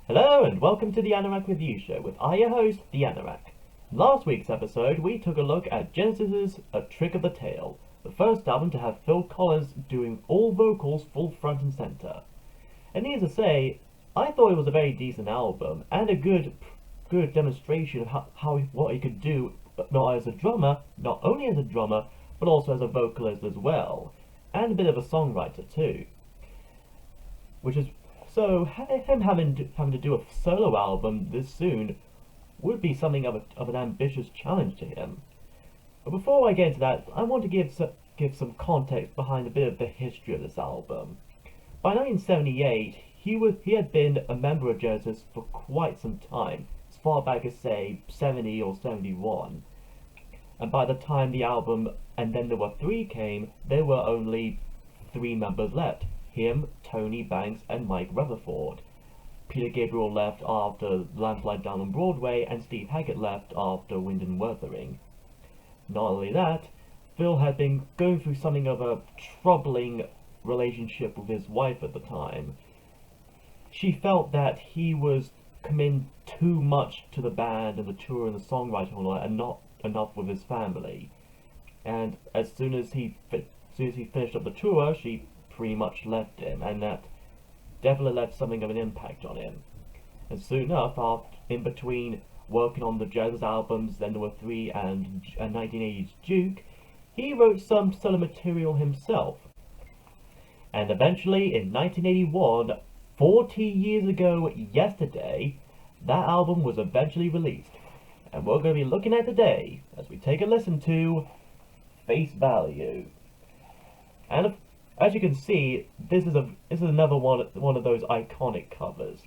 Hello and welcome to the Anorak Review Show with your host, the Anorak. In last week's episode, we took a look at Genesis's A Trick of the Tail, the first album to have Phil Collins doing all vocals full front and center. And needless to say, I thought it was a very decent album and a good demonstration of what he could do not only as a drummer, but also as a vocalist as well, and a bit of a songwriter too. Which is so him having to do a solo album this soon would be something of an ambitious challenge to him. But before I get into that, I want to give some context behind a bit of the history of this album. By 1978, he had been a member of Genesis for quite some time, as far back as say 70 or 71. And by the time the album And Then There Were Three came, there were only three members left: him, Tony Banks, and Mike Rutherford. Peter Gabriel left after Lamplight Down on Broadway, and Steve Hackett left after Wind and Wuthering. Not only that, Phil had been going through something of a troubling relationship with his wife at the time. She felt that he was committing too much to the band and the tour and the songwriting and all that, and not enough with his family. And as soon as he finished up the tour, she pretty much left him, and that definitely left something of an impact on him. And soon enough, in between working on the Genesis albums, Then There Were Three and 1980's Duke, he wrote some solo material himself. And eventually, in 1981, 40 years ago yesterday, that album was eventually released. And we're going to be looking at today as we take a listen to Face Value. And as you can see, this is another one of those iconic covers.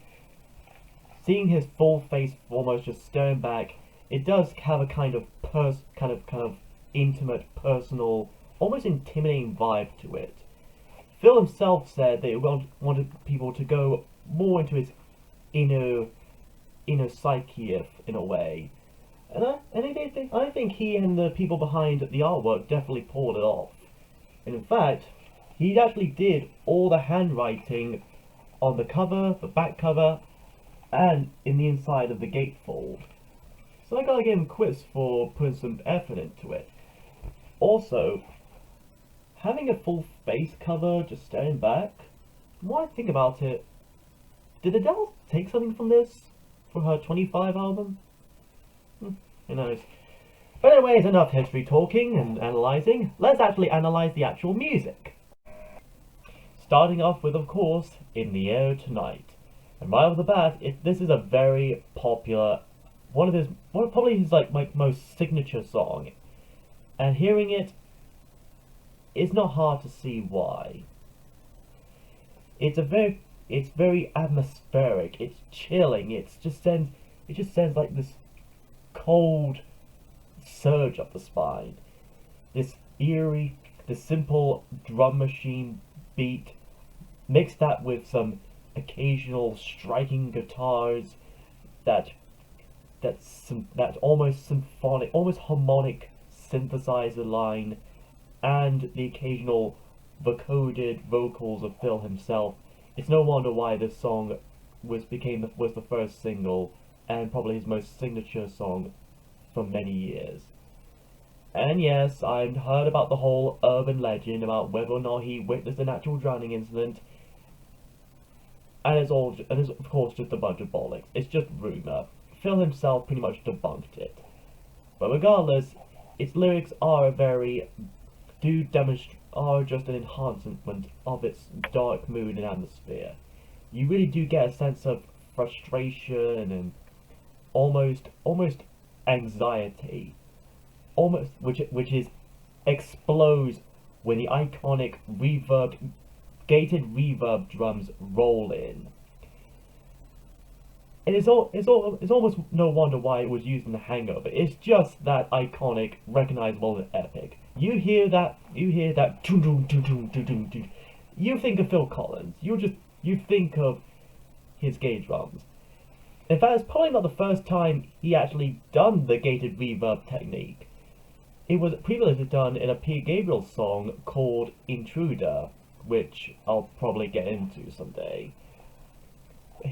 Seeing his full face almost just staring back, it does have a kind of intimate, personal, almost intimidating vibe to it. Phil himself said that he wanted people to go more into his inner psyche in a way. And I think he and the people behind the artwork definitely pulled it off. And in fact, he actually did all the handwriting on the cover, the back cover, and in the inside of the gatefold. So I gotta give him quiz for putting some effort into it. Also, having a full face cover just staring back, the more I think about it, did Adele take something from this? From her 25 album? Who knows. But anyways, enough history talking and analysing. Let's actually analyse the actual music. Starting off with, of course, In the Air Tonight. And right off the bat, this is a very popular, probably his most signature song. And hearing it, it's not hard to see why. It's very atmospheric. It's chilling. It just sends like this cold surge up the spine. This eerie, the simple drum machine beat, mix that with some occasional striking guitars, that almost symphonic, almost harmonic synthesizer line, and the occasional vocoded vocals of Phil himself. It's no wonder why this song was the first single and probably his most signature song for many years. And yes, I've heard about the whole urban legend about whether or not he witnessed an actual drowning incident, and it's of course just a bunch of bollocks. It's just rumor. Phil himself pretty much debunked it. But regardless, its lyrics are just an enhancement of its dark mood and atmosphere. You really do get a sense of frustration and almost anxiety, which explodes when the iconic gated reverb drums roll in. And it's almost no wonder why it was used in The Hangover. It's just that iconic, recognizable, and epic. You hear that, doo doo doo doo doo doo doo. You think of Phil Collins. You think of his gate drums. In fact, it's probably not the first time he actually done the gated reverb technique. It was previously done in a Peter Gabriel song called Intruder, which I'll probably get into someday.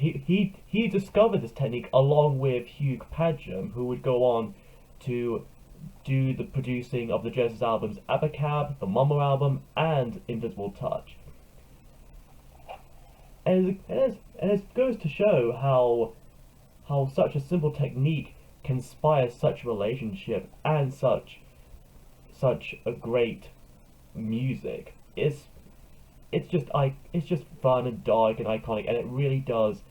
he discovered this technique along with Hugh Padgham, who would go on to do the producing of the Genesis albums Abacab, the Momo album, and Invisible Touch. And it goes to show how such a simple technique can inspire such a relationship and such a great music. It's just fun and dark and iconic, and it really does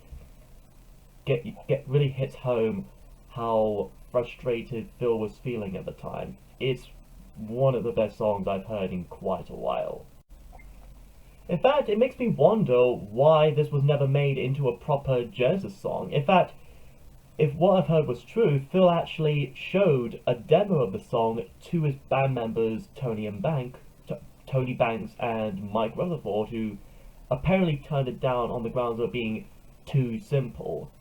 really hits home how frustrated Phil was feeling at the time. It's one of the best songs I've heard in quite a while. In fact, it makes me wonder why this was never made into a proper Genesis song. In fact, if what I've heard was true, Phil actually showed a demo of the song to his band members Tony Banks and Mike Rutherford, who apparently turned it down on the grounds of it being too simple.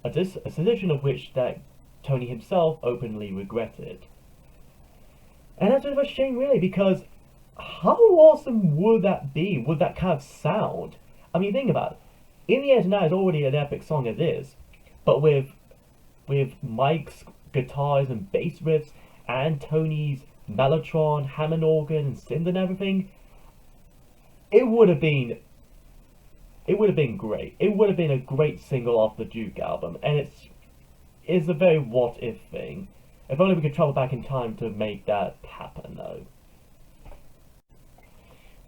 A decision of which that Tony himself openly regretted. And that's a bit of a shame, really, because how awesome would that be? Would that kind of sound? I mean, think about it. In the Air Tonight is already an epic song as is, but with Mike's guitars and bass riffs and Tony's mellotron, Hammond organ, and synth and everything, it would have been great. It would have been a great single off the Duke album, and it's a very what if thing. If only we could travel back in time to make that happen, though.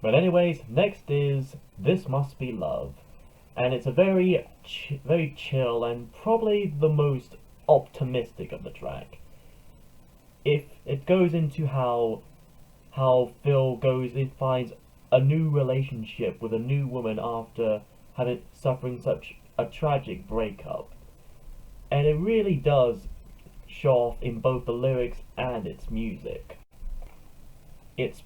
But anyways, next is This Must Be Love, and it's a very chill and probably the most optimistic of the track. If it goes into how Phil goes and finds a new relationship with a new woman after suffering such a tragic breakup, and it really does show off in both the lyrics and its music. It's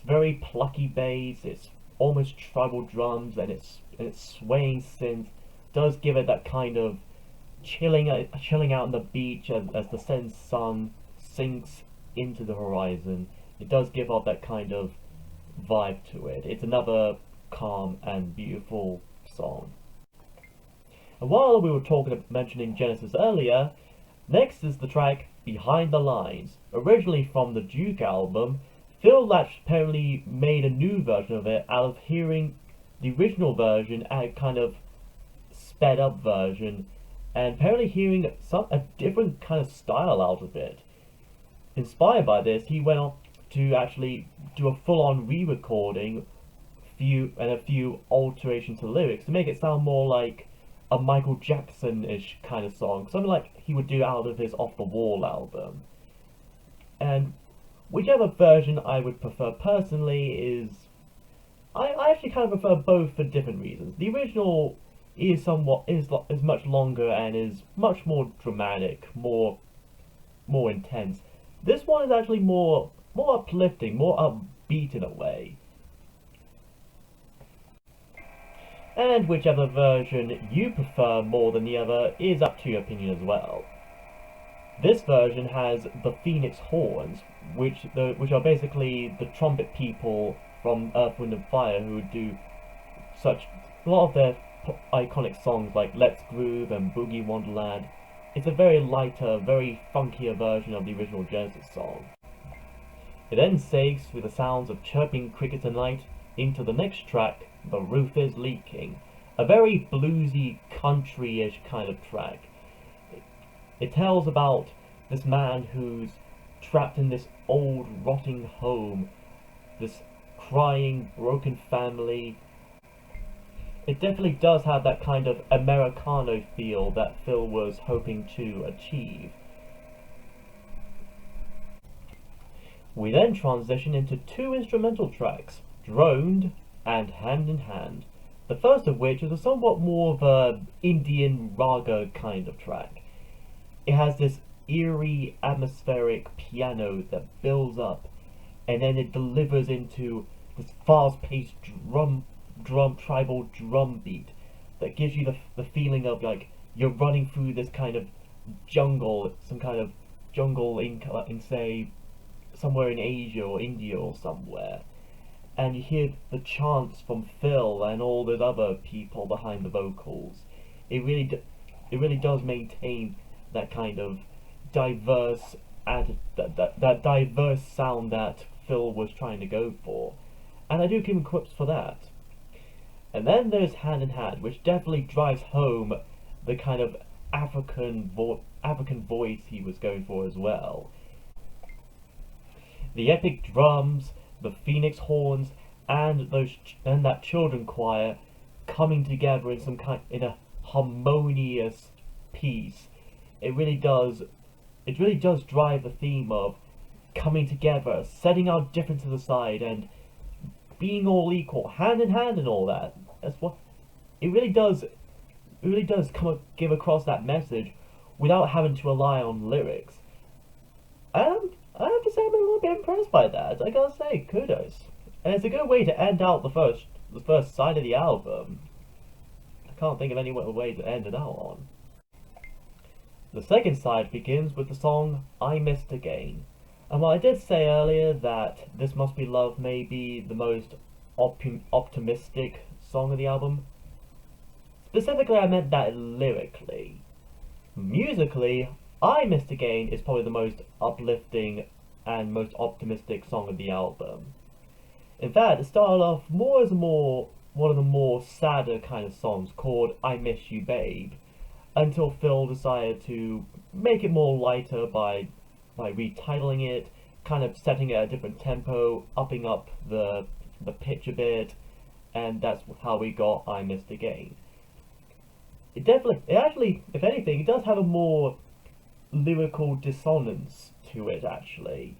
very plucky bass, it's almost tribal drums, and its swaying synth does give it that kind of chilling out on the beach as the setting sun sinks into the horizon. It does give off that kind of vibe to it. It's another calm and beautiful song. And while we were mentioning Genesis earlier, next is the track Behind the Lines. Originally from the Duke album, Phil Latch apparently made a new version of it out of hearing the original version and a kind of sped up version, and apparently hearing a different kind of style out of it. Inspired by this, he went on to actually do a full-on re-recording and a few alterations to the lyrics to make it sound more like a Michael Jackson-ish kind of song, something like he would do out of his Off the Wall album. And whichever version I would prefer personally is... I actually kind of prefer both for different reasons. The original is much longer and is much more dramatic, more intense. This one is actually more uplifting, more upbeat in a way. And whichever version you prefer more than the other is up to your opinion as well. This version has the Phoenix horns, which are basically the trumpet people from Earth, Wind and Fire who would do a lot of their iconic songs like Let's Groove and Boogie Wonderland. It's a very lighter, very funkier version of the original Genesis song. It then segues through the sounds of chirping crickets at night into the next track, The Roof is Leaking, a very bluesy, country-ish kind of track. It tells about this man who's trapped in this old, rotting home, this crying, broken family. It definitely does have that kind of Americano feel that Phil was hoping to achieve. We then transition into two instrumental tracks, Droned and Hand in Hand. The first of which is a somewhat more of a Indian raga kind of track. It has this eerie, atmospheric piano that builds up, and then it delivers into this fast-paced tribal drum beat that gives you the feeling of like you're running through this kind of jungle, some kind of jungle in say somewhere in Asia or India or somewhere, and you hear the chants from Phil and all those other people behind the vocals. it really does maintain that kind of diverse that diverse sound that Phil was trying to go for, and I do give him quips for that. And then there's Hand in Hand, which definitely drives home the kind of African voice he was going for as well. The epic drums, the phoenix horns, and that children choir coming together in in a harmonious piece. It really does drive the theme of coming together, setting our differences aside, and being all equal, hand in hand, and all that. That's what it really does. It really does give across that message without having to rely on lyrics. I have to say I'm a little bit impressed by that. I gotta say, kudos. And it's a good way to end out the first side of the album. I can't think of any way to end it out on. The second side begins with the song I Missed Again. And while I did say earlier that This Must Be Love may be the most optimistic song of the album, specifically I meant that lyrically. Musically, I Missed Again is probably the most uplifting and most optimistic song of the album. In fact, it started off more as one of the more sadder kind of songs called I Miss You Babe, until Phil decided to make it more lighter by retitling it, kind of setting it at a different tempo, upping up the pitch a bit, and that's how we got I Missed Again. It actually, if anything, it does have a more lyrical dissonance to it, actually.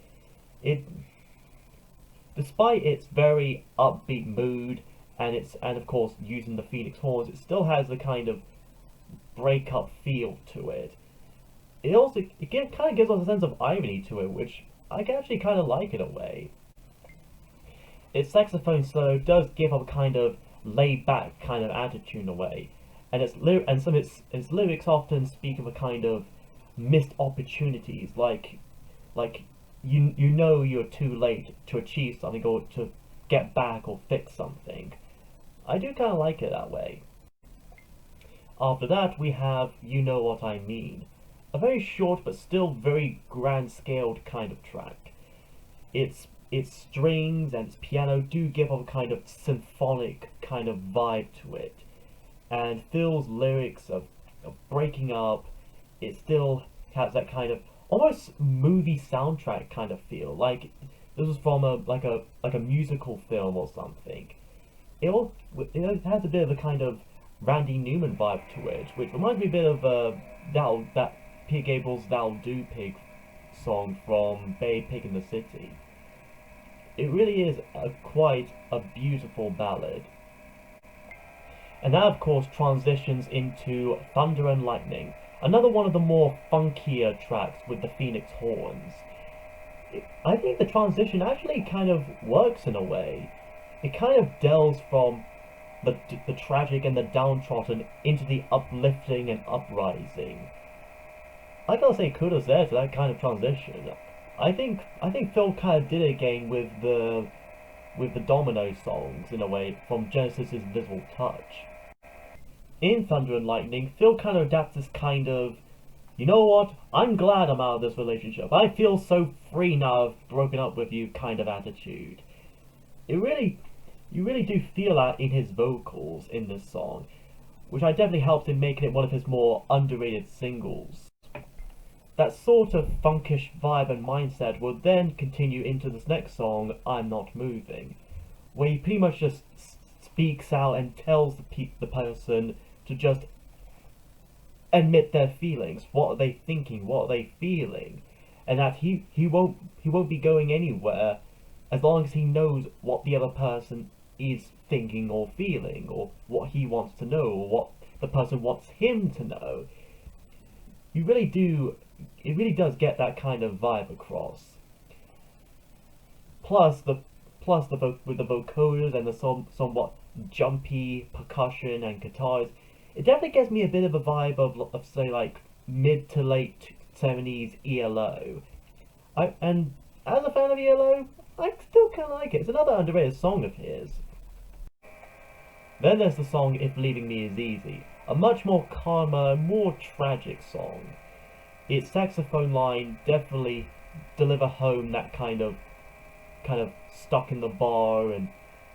Despite its very upbeat mood, and of course using the Phoenix horns, it still has a kind of breakup feel to it. Kind of gives us a sense of irony to it, which I can actually kind of like in a way. Its saxophone solo does give up a kind of laid-back kind of attitude in a way, and its lyrics often speak of a kind of missed opportunities, like you know you're too late to achieve something or to get back or fix something. I do kind of like it that way. After that, we have You Know What I Mean, a very short but still very grand-scaled kind of track. Its strings and its piano do give off a kind of symphonic kind of vibe to it, and Phil's lyrics of breaking up, it still has that kind of almost movie soundtrack kind of feel, like this was from a musical film or something. It has a bit of a kind of Randy Newman vibe to it, which reminds me a bit of that Pig Gabriel's That'll Do Pig song from Bay Pig in the City. It really is quite a beautiful ballad. And that of course transitions into Thunder and Lightning, another one of the more funkier tracks with the Phoenix horns. I think the transition actually kind of works in a way. It kind of delves from the tragic and the downtrodden into the uplifting and uprising. I gotta say kudos there to that kind of transition. I think Phil kind of did it again with the Domino songs in a way from Genesis' Invisible Touch. In Thunder and Lightning, Phil kind of adapts this kind of, you know what, I'm glad I'm out of this relationship. I feel so free now I've broken up with you kind of attitude. You really do feel that in his vocals in this song, which I definitely helps in making it one of his more underrated singles. That sort of funkish vibe and mindset will then continue into this next song, I'm Not Moving, where he pretty much just speaks out and tells the person to just admit their feelings. What are they thinking? What are they feeling? And that he won't be going anywhere as long as he knows what the other person is thinking or feeling, or what he wants to know, or what the person wants him to know. It really does get that kind of vibe across. With the vocoders and the somewhat jumpy percussion and guitars, it definitely gives me a bit of a vibe of say like mid to late 70s ELO. And as a fan of ELO, I still kind of like it. It's another underrated song of his. Then there's the song If Leaving Me Is Easy, a much more calmer, more tragic song. Its saxophone line definitely deliver home that kind of stuck in the bar, and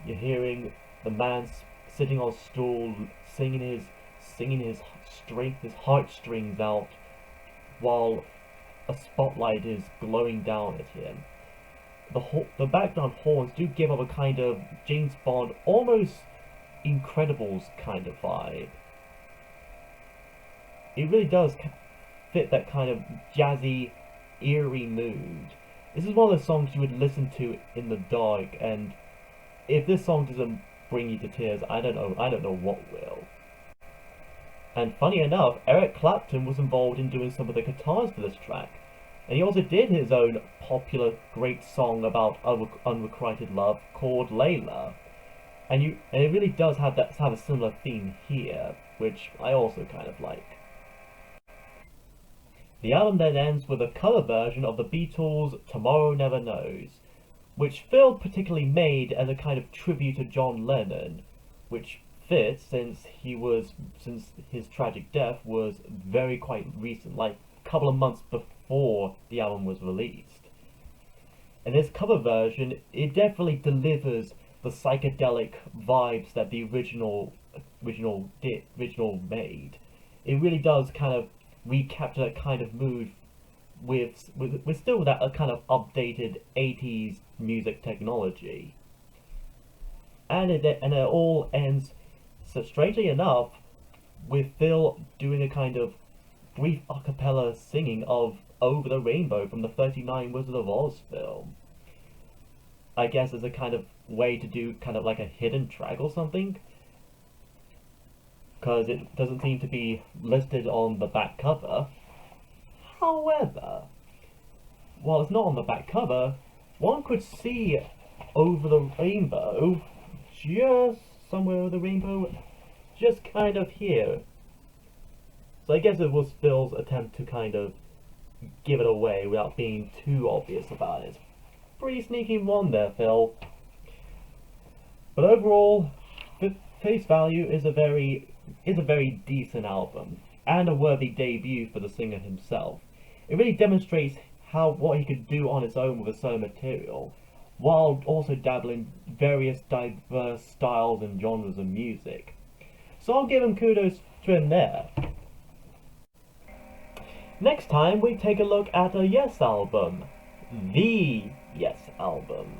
you're hearing the man sitting on a stool singing his heartstrings out while a spotlight is glowing down at him. The background horns do give up a kind of James Bond, almost Incredibles kind of vibe. It really does fit that kind of jazzy, eerie mood. This is one of those songs you would listen to in the dark, and if this song doesn't bring you to tears, I don't know what will. And funny enough, Eric Clapton was involved in doing some of the guitars for this track. And he also did his own popular great song about unrequited love called Layla. And it really does have a similar theme here, which I also kind of like. The album then ends with a cover version of the Beatles' Tomorrow Never Knows, which Phil particularly made as a kind of tribute to John Lennon, which fits since his tragic death was very quite recent, like a couple of months before the album was released. And this cover version, it definitely delivers the psychedelic vibes that the original made. It really does kind of recapture that kind of mood with still that kind of updated 80s music technology. And it all ends, so strangely enough, with Phil doing a kind of brief a cappella singing of Over the Rainbow from the 39 Wizards of Oz film. I guess as a kind of way to do kind of like a hidden track or something, because it doesn't seem to be listed on the back cover. However, while it's not on the back cover, one could see Over the Rainbow, just somewhere over the rainbow, just kind of here. So I guess it was Phil's attempt to kind of give it away without being too obvious about it. Pretty sneaky one there, Phil. But overall, face value is a very decent album, and a worthy debut for the singer himself. It really demonstrates what he could do on his own with his solo material, while also dabbling various diverse styles and genres of music. So I'll give him kudos to him there. Next time we take a look at a Yes album. The Yes album.